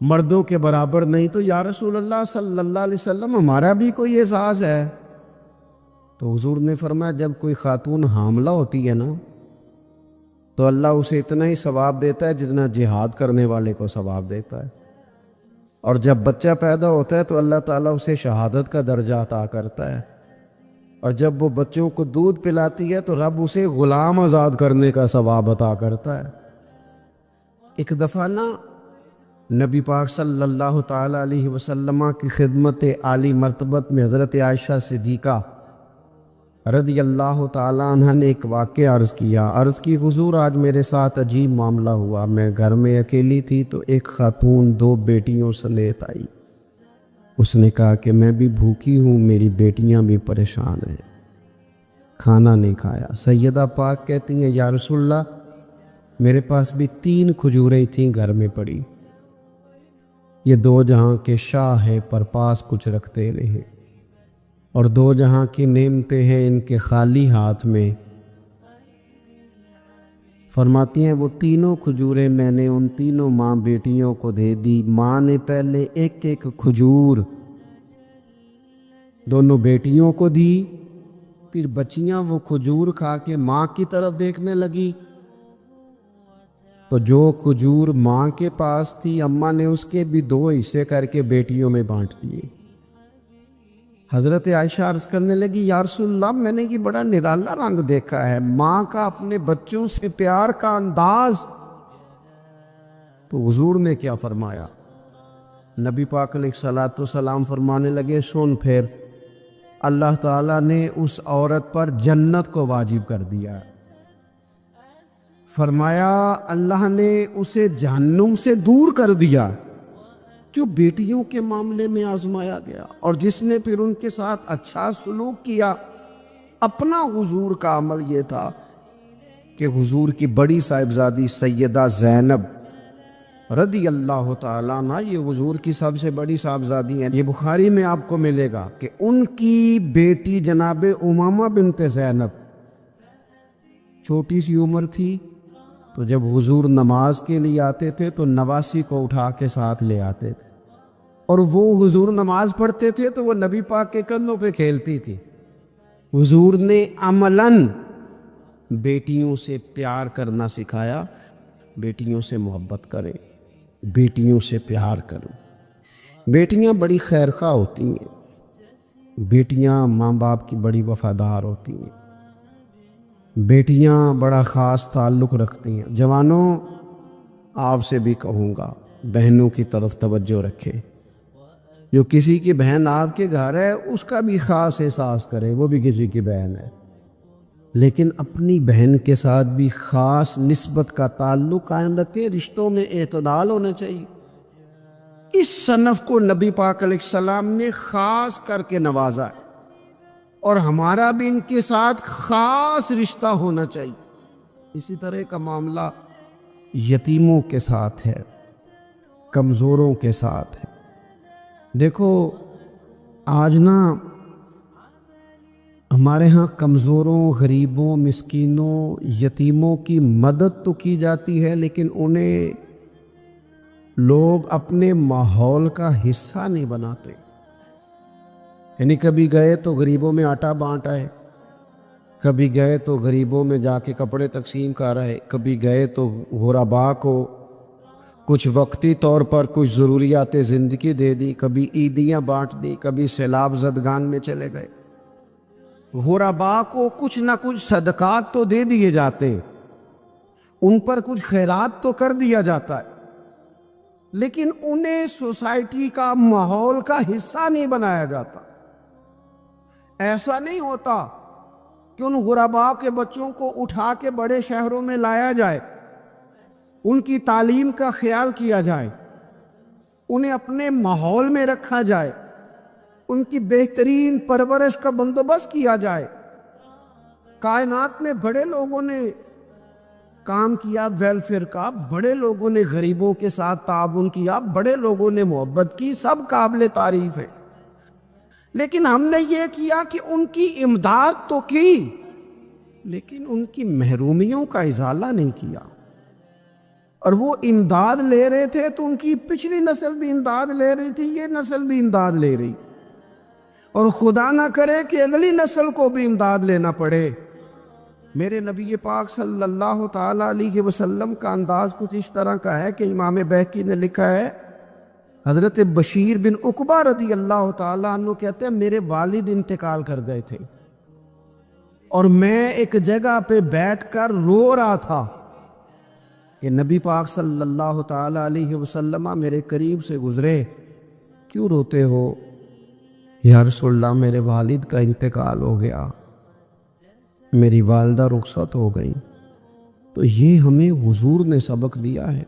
مردوں کے برابر نہیں. تو یا رسول اللہ صلی اللہ علیہ وسلم ہمارا بھی کوئی اعزاز ہے؟ تو حضور نے فرمایا جب کوئی خاتون حاملہ ہوتی ہے نا تو اللہ اسے اتنا ہی ثواب دیتا ہے جتنا جہاد کرنے والے کو ثواب دیتا ہے، اور جب بچہ پیدا ہوتا ہے تو اللہ تعالیٰ اسے شہادت کا درجہ عطا کرتا ہے، اور جب وہ بچوں کو دودھ پلاتی ہے تو رب اسے غلام آزاد کرنے کا ثواب عطا کرتا ہے. ایک دفعہ نا نبی پاک صلی اللہ تعالیٰ علیہ وسلم کی خدمت عالی مرتبت میں حضرت عائشہ صدیقہ رضی اللہ تعالیٰ عنہ نے ایک واقعہ عرض کیا. عرض کی حضور آج میرے ساتھ عجیب معاملہ ہوا. میں گھر میں اکیلی تھی تو ایک خاتون 2 بیٹیوں سمیت آئی. اس نے کہا کہ میں بھی بھوکی ہوں، میری بیٹیاں بھی پریشان ہیں، کھانا نہیں کھایا. سیدہ پاک کہتی ہیں یا رسول اللہ میرے پاس بھی 3 کھجوریں تھیں گھر میں پڑی. یہ 2 جہاں کے شاہ ہیں پر پاس کچھ رکھتے رہے، اور 2 جہاں کی نعمتیں ہیں ان کے خالی ہاتھ میں. فرماتی ہیں وہ تینوں کھجوریں میں نے ان تینوں ماں بیٹیوں کو دے دی. ماں نے پہلے ایک ایک کھجور دونوں بیٹیوں کو دی، پھر بچیاں وہ کھجور کھا کے ماں کی طرف دیکھنے لگی تو جو کھجور ماں کے پاس تھی اماں نے اس کے بھی 2 حصے کر کے بیٹیوں میں بانٹ دیے. حضرت عائشہ عرض کرنے لگی یا رسول اللہ میں نے یہ بڑا نرالا رنگ دیکھا ہے، ماں کا اپنے بچوں سے پیار کا انداز. تو حضور نے کیا فرمایا؟ نبی پاک علیہ الصلوۃ والسلام فرمانے لگے سن پھر اللہ تعالیٰ نے اس عورت پر جنت کو واجب کر دیا. فرمایا اللہ نے اسے جہنم سے دور کر دیا جو بیٹیوں کے معاملے میں آزمایا گیا، اور جس نے پھر ان کے ساتھ اچھا سلوک کیا. اپنا حضور کا عمل یہ تھا کہ حضور کی بڑی صاحبزادی سیدہ زینب رضی اللہ تعالیٰ عنہ یہ حضور کی سب سے بڑی صاحبزادی ہیں. یہ بخاری میں آپ کو ملے گا کہ ان کی بیٹی جناب امامہ بنت زینب چھوٹی سی عمر تھی تو جب حضور نماز کے لیے آتے تھے تو نواسی کو اٹھا کے ساتھ لے آتے تھے، اور وہ حضور نماز پڑھتے تھے تو وہ نبی پاک کے کندھوں پہ کھیلتی تھی. حضور نے عملاً بیٹیوں سے پیار کرنا سکھایا. بیٹیوں سے محبت کریں، بیٹیوں سے پیار کرو. بیٹیاں بڑی خیرخواہ ہوتی ہیں، بیٹیاں ماں باپ کی بڑی وفادار ہوتی ہیں، بیٹیاں بڑا خاص تعلق رکھتی ہیں. جوانوں آپ سے بھی کہوں گا بہنوں کی طرف توجہ رکھیں. جو کسی کی بہن آپ کے گھر ہے اس کا بھی خاص احساس کرے، وہ بھی کسی کی بہن ہے، لیکن اپنی بہن کے ساتھ بھی خاص نسبت کا تعلق قائم رکھیں. رشتوں میں اعتدال ہونا چاہیے. اس صنف کو نبی پاک علیہ السلام نے خاص کر کے نوازا ہے، اور ہمارا بھی ان کے ساتھ خاص رشتہ ہونا چاہیے. اسی طرح کا معاملہ یتیموں کے ساتھ ہے، کمزوروں کے ساتھ ہے. دیکھو آج نا ہمارے ہاں کمزوروں، غریبوں، مسکینوں، یتیموں کی مدد تو کی جاتی ہے لیکن انہیں لوگ اپنے ماحول کا حصہ نہیں بناتے. یعنی کبھی گئے تو غریبوں میں آٹا بانٹ آئے، کبھی گئے تو غریبوں میں جا کے کپڑے تقسیم کر رہے، کبھی گئے تو غرباء کو کچھ وقتی طور پر کچھ ضروریات زندگی دے دی، کبھی عیدیاں بانٹ دی، کبھی سیلاب زدگان میں چلے گئے. غرباء کو کچھ نہ کچھ صدقات تو دے دیے جاتے، ان پر کچھ خیرات تو کر دیا جاتا ہے، لیکن انہیں سوسائٹی کا ماحول کا حصہ نہیں بنایا جاتا. ایسا نہیں ہوتا کہ ان غرباء کے بچوں کو اٹھا کے بڑے شہروں میں لایا جائے، ان کی تعلیم کا خیال کیا جائے، انہیں اپنے ماحول میں رکھا جائے، ان کی بہترین پرورش کا بندوبست کیا جائے. کائنات میں بڑے لوگوں نے کام کیا ویلفیئر کا، بڑے لوگوں نے غریبوں کے ساتھ تعاون کیا، بڑے لوگوں نے محبت کی، سب قابل تعریف ہے، لیکن ہم نے یہ کیا کہ ان کی امداد تو کی لیکن ان کی محرومیوں کا ازالہ نہیں کیا۔ اور وہ امداد لے رہے تھے تو ان کی پچھلی نسل بھی امداد لے رہی تھی، یہ نسل بھی امداد لے رہی، اور خدا نہ کرے کہ اگلی نسل کو بھی امداد لینا پڑے۔ میرے نبی پاک صلی اللہ تعالیٰ علیہ وسلم کا انداز کچھ اس طرح کا ہے کہ امام بہقی نے لکھا ہے، حضرت بشیر بن عقبہ رضی اللہ تعالیٰ عنہ کہتے ہیں میرے والد انتقال کر گئے تھے اور میں ایک جگہ پہ بیٹھ کر رو رہا تھا کہ نبی پاک صلی اللہ تعالیٰ علیہ وسلم میرے قریب سے گزرے، کیوں روتے ہو؟ یا رسول اللہ میرے والد کا انتقال ہو گیا، میری والدہ رخصت ہو گئی۔ تو یہ ہمیں حضور نے سبق دیا ہے،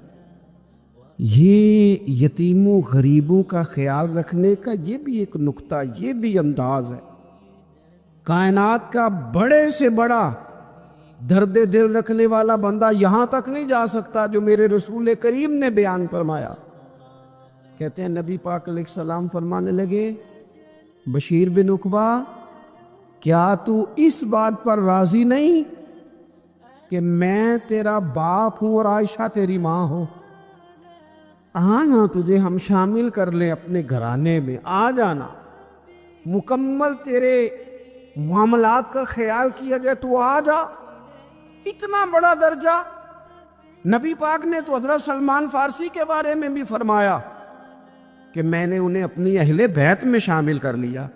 یہ یتیموں غریبوں کا خیال رکھنے کا یہ بھی ایک نقطہ، یہ بھی انداز ہے۔ کائنات کا بڑے سے بڑا درد دل رکھنے والا بندہ یہاں تک نہیں جا سکتا جو میرے رسول کریم نے بیان فرمایا۔ کہتے ہیں نبی پاک علیہ السلام فرمانے لگے، بشیر بن عقبہ کیا تو اس بات پر راضی نہیں کہ میں تیرا باپ ہوں اور عائشہ تیری ماں ہو؟ آنا تجھے ہم شامل کر لیں اپنے گھرانے میں، آ جانا، مکمل تیرے معاملات کا خیال کیا جائے، تو آ جا۔ اتنا بڑا درجہ نبی پاک نے تو حضرت سلمان فارسی کے بارے میں بھی فرمایا کہ میں نے انہیں اپنی اہل بیت میں شامل کر لیا۔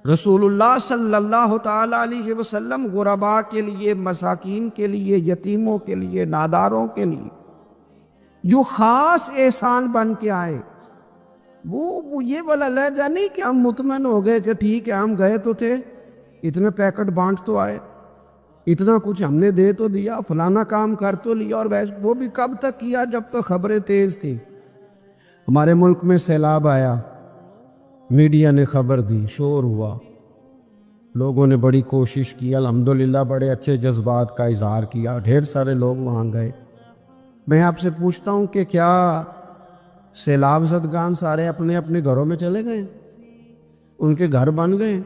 رسول اللہ صلی اللہ تعالیٰ علیہ وسلم غرباء کے لیے، مساکین کے لیے، یتیموں کے لیے، ناداروں کے لیے جو خاص احسان بن کے آئے، وہ یہ والا لہجہ نہیں کہ ہم مطمئن ہو گئے کہ ٹھیک ہے ہم گئے تو تھے، اتنے پیکٹ بانٹ تو آئے، اتنا کچھ ہم نے دے تو دیا، فلانا کام کر تو لیا، اور ویسے وہ بھی کب تک کیا جب تک خبریں تیز تھی۔ ہمارے ملک میں سیلاب آیا، میڈیا نے خبر دی، شور ہوا، لوگوں نے بڑی کوشش کی، الحمدللہ بڑے اچھے جذبات کا اظہار کیا، ڈھیر سارے لوگ وہاں گئے۔ میں آپ سے پوچھتا ہوں کہ کیا سیلاب زدگان سارے اپنے اپنے گھروں میں چلے گئے؟ ان کے گھر بن گئے؟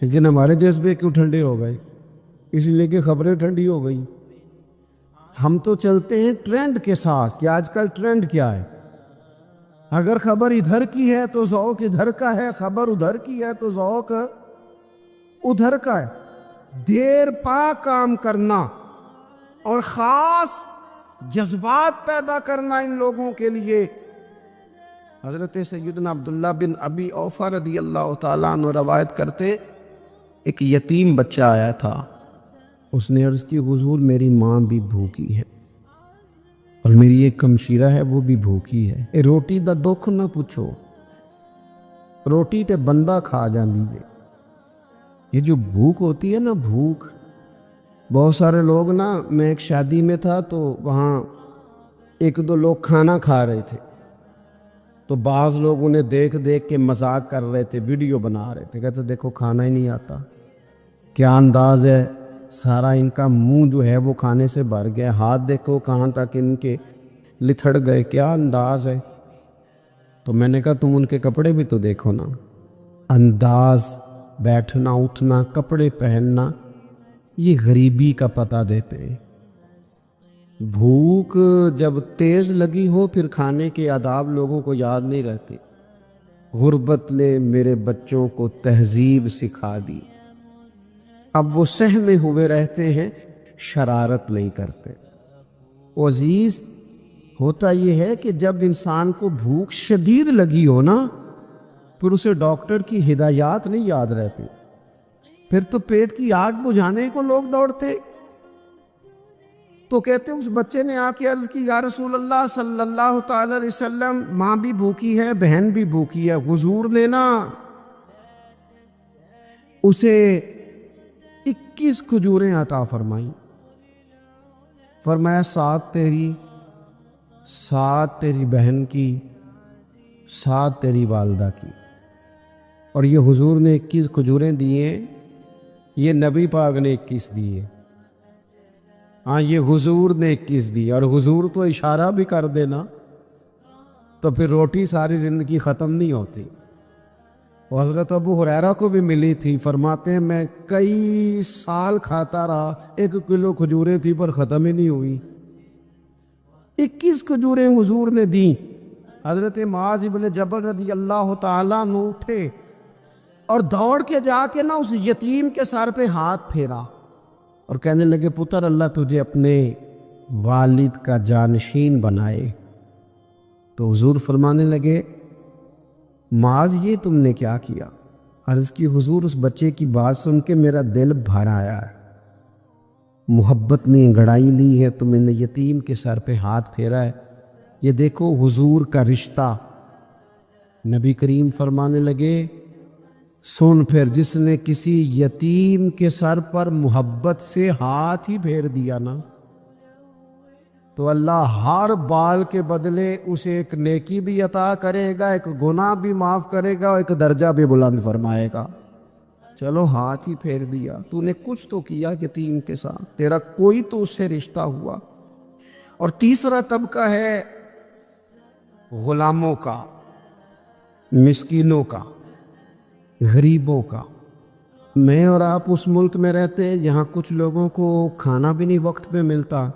لیکن ہمارے جذبے کیوں ٹھنڈے ہو گئے؟ اس لیے کہ خبریں ٹھنڈی ہو گئی۔ ہم تو چلتے ہیں ٹرینڈ کے ساتھ کہ آج کل ٹرینڈ کیا ہے، اگر خبر ادھر کی ہے تو ذوق ادھر کا ہے، خبر ادھر کی ہے تو ذوق ادھر کا ہے۔ دیر پا کام کرنا اور خاص جذبات پیدا کرنا ان لوگوں کے لیے۔ حضرت سیدنا عبداللہ بن ابی اوفا رضی اللہ تعالیٰ عنہ روایت کرتے، ایک یتیم بچہ آیا تھا، اس نے عرض کی حضور میری ماں بھی بھوکی ہے اور میری ایک کمشیرہ ہے وہ بھی بھوکی ہے، اے روٹی دا دکھ نہ پوچھو، روٹی تے بندہ کھا جاندی دے۔ یہ جو بھوک ہوتی ہے نا، بھوک، بہت سارے لوگ نا، میں ایک شادی میں تھا تو وہاں ایک دو لوگ کھانا کھا رہے تھے، تو بعض لوگ انہیں دیکھ دیکھ کے مذاق کر رہے تھے، ویڈیو بنا رہے تھے، کہتے دیکھو کھانا ہی نہیں آتا، کیا انداز ہے، سارا ان کا منہ جو ہے وہ کھانے سے بھر گیا، ہاتھ دیکھو کہاں تک ان کے لتھڑ گئے، کیا انداز ہے۔ تو میں نے کہا تم ان کے کپڑے بھی تو دیکھو نا، انداز، بیٹھنا اٹھنا، کپڑے پہننا، یہ غریبی کا پتہ دیتے ہیں۔ بھوک جب تیز لگی ہو پھر کھانے کے آداب لوگوں کو یاد نہیں رہتے۔ غربت نے میرے بچوں کو تہذیب سکھا دی، اب وہ سہمے ہوئے رہتے ہیں، شرارت نہیں کرتے۔ عزیز، ہوتا یہ ہے کہ جب انسان کو بھوک شدید لگی ہو نا، پھر اسے ڈاکٹر کی ہدایات نہیں یاد رہتی، پھر تو پیٹ کی آگ بجھانے کو لوگ دوڑتے۔ تو کہتے ہیں اس بچے نے آ کے عرض کی، یا رسول اللہ صلی اللہ تعالی علیہ وسلم ماں بھی بھوکی ہے، بہن بھی بھوکی ہے، حضور نے نا اسے 21 کھجوریں عطا فرمائیں، فرمایا 7 تیری، 7 تیری بہن کی، 7 تیری والدہ کی۔ اور یہ حضور نے 21 کھجوریں دیے، یہ نبی پاک نے 21 دیے۔ ہاں یہ حضور نے 21 دی، اور حضور تو اشارہ بھی کر دینا تو پھر روٹی ساری زندگی ختم نہیں ہوتی۔ وہ حضرت ابو ہریرہ کو بھی ملی تھی، فرماتے ہیں میں کئی سال کھاتا رہا، 1 کلو کھجوریں تھی پر ختم ہی نہیں ہوئی۔ 21 کھجوریں حضور نے دیں۔ حضرت معاذ ابن جبل رضی اللہ تعالیٰ عنہ اٹھے اور دوڑ کے جا کے نا اس یتیم کے سر پہ ہاتھ پھیرا اور کہنے لگے پتر اللہ تجھے اپنے والد کا جانشین بنائے۔ تو حضور فرمانے لگے معاذ یہ تم نے کیا کیا؟ عرض کی حضور اس بچے کی بات سن کے میرا دل بھر آیا ہے، محبت نے انگڑائی لی ہے تو میں نے یتیم کے سر پہ ہاتھ پھیرا ہے۔ یہ دیکھو حضور کا رشتہ۔ نبی کریم فرمانے لگے سن پھر جس نے کسی یتیم کے سر پر محبت سے ہاتھ ہی پھیر دیا نا تو اللہ ہر بال کے بدلے اسے ایک نیکی بھی عطا کرے گا، ایک گناہ بھی معاف کرے گا اور ایک درجہ بھی بلند فرمائے گا۔ چلو ہاتھ ہی پھیر دیا، تو نے کچھ تو کیا یتیم کے ساتھ، تیرا کوئی تو اس سے رشتہ ہوا۔ اور تیسرا طبقہ ہے غلاموں کا، مسکینوں کا، غریبوں کا۔ میں اور آپ اس ملک میں رہتے ہیں جہاں کچھ لوگوں کو کھانا بھی نہیں وقت پہ ملتا،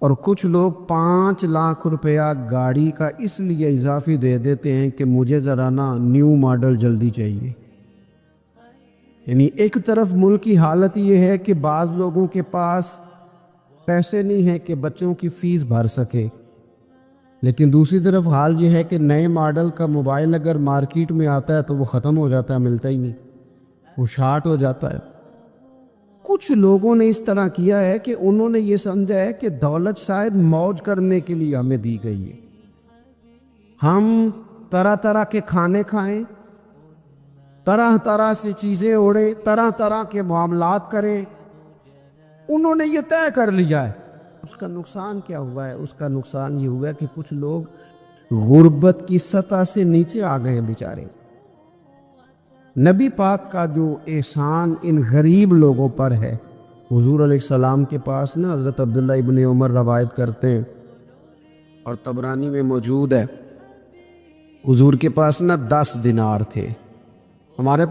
اور کچھ لوگ 5 لاکھ روپیہ گاڑی کا اس لیے اضافی دے دیتے ہیں کہ مجھے ذرا نا نیو ماڈل جلدی چاہیے۔ یعنی ایک طرف ملک کی حالت یہ ہے کہ بعض لوگوں کے پاس پیسے نہیں ہیں کہ بچوں کی فیس بھر سکے، لیکن دوسری طرف حال یہ ہے کہ نئے ماڈل کا موبائل اگر مارکیٹ میں آتا ہے تو وہ ختم ہو جاتا ہے، ملتا ہی نہیں، وہ شارٹ ہو جاتا ہے۔ کچھ لوگوں نے اس طرح کیا ہے کہ انہوں نے یہ سمجھا ہے کہ دولت شاید موج کرنے کے لیے ہمیں دی گئی ہے، ہم طرح طرح کے کھانے کھائیں، طرح طرح سے چیزیں اوڑیں، طرح طرح کے معاملات کریں۔ انہوں نے یہ طے کر لیا ہے۔ اس کا نقصان کیا ہوا ہے؟ اس کا نقصان یہ ہوا ہے کہ کچھ لوگ غربت کی سطح سے نیچے آ گئے ہیں بیچارے۔ نبی پاک کا جو احسان ان غریب لوگوں پر ہے، حضور علیہ السلام کے پاس نا حضرت عبداللہ ابن عمر روایت کرتے ہیں اور طبرانی میں موجود ہے، حضور کے پاس نا 10 دینار تھے، ہمارے